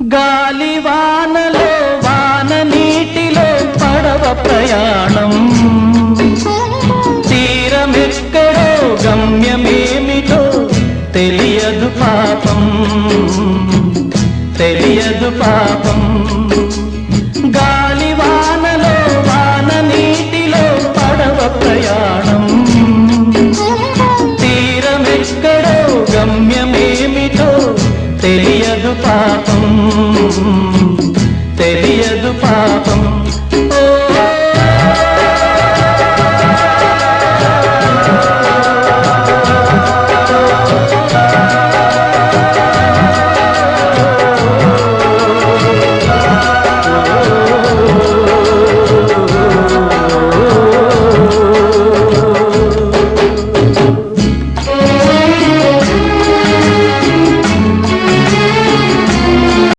గాలివానలో వాన నీటిలో పడవ ప్రయాణం, తీరమెక్కడో గమ్యమేమిటో తెలియదు పాపం, తెలియదు పాపం. గాలివానలో వాన నీటిలో పడవ ప్రయాణం, తీరమెక్కడో గమ్యమేమిటో తెలియదు పాపం.